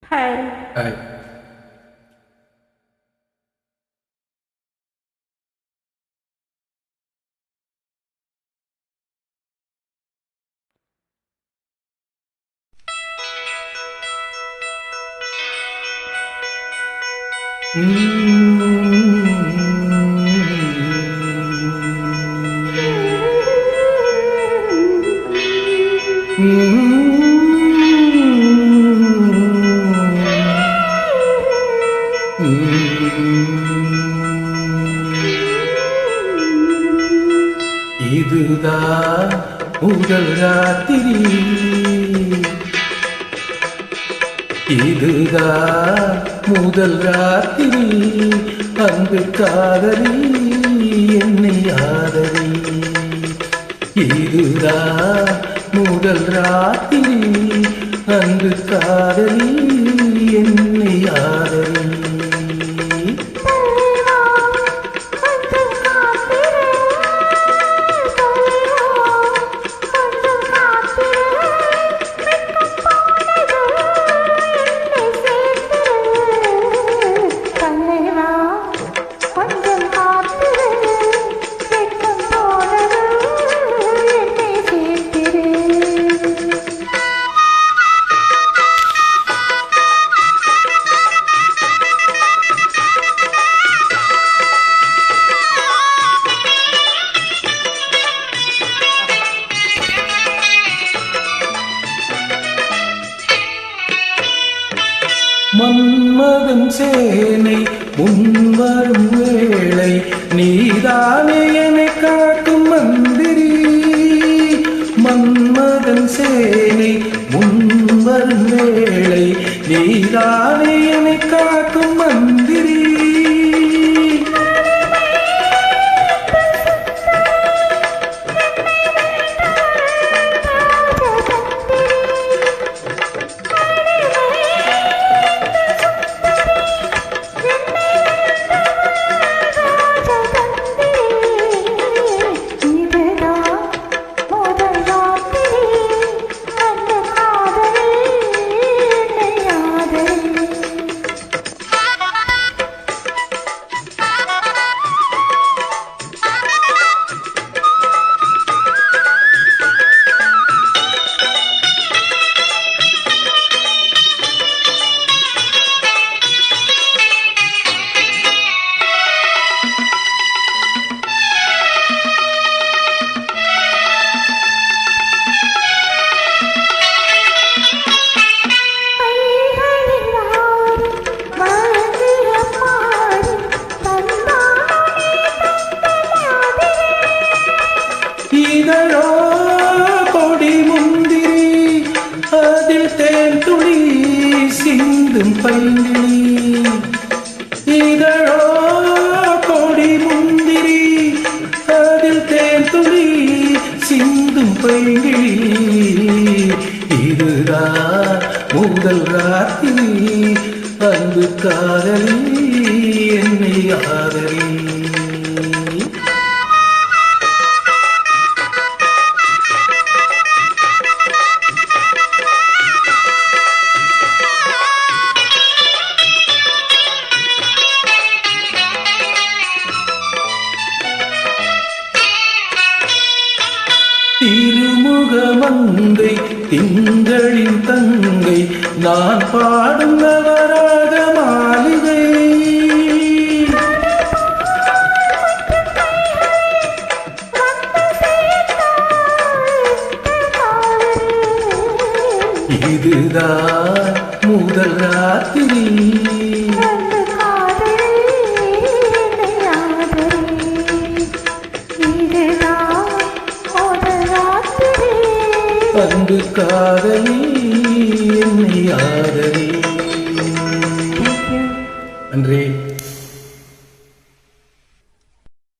Hi. Hi. இதுதான் முதல் ராத்திரி, இதுதான் முதல் ராத்திரி, அன்பு காதலி என்னை ஆதரி. இதுதான் முதல் ராத்திரி, அன்பு காதலி என்னை ஆதரி. மன்மதன் சேனை முன்வரும் வேளை, நீதானே என்னை காக்கும் மந்திரி. மன்மதன் சேனை முன்வரும் வேளை, நீதானே என்னை காக்கும் மந்திரி. இதழோ கொடி முந்திரி, அதில் தேன் துளி சிந்தும் பைங்கிளி. இதழோ கொடி முந்திரி, அதில் தேன் துளி சிந்தும் பைங்கிளி. இதுதான் முதல் ராத்திரி, அன்பு காதலி என்னை ஆதரி. திருமுகமங்கை திங்களின் தங்கை, நான் பாடும் நவராக மாளிகை. இதுதான் முதல் ராத்திரி, அன்பு காதலி என்னை ஆதரி. நன்றி.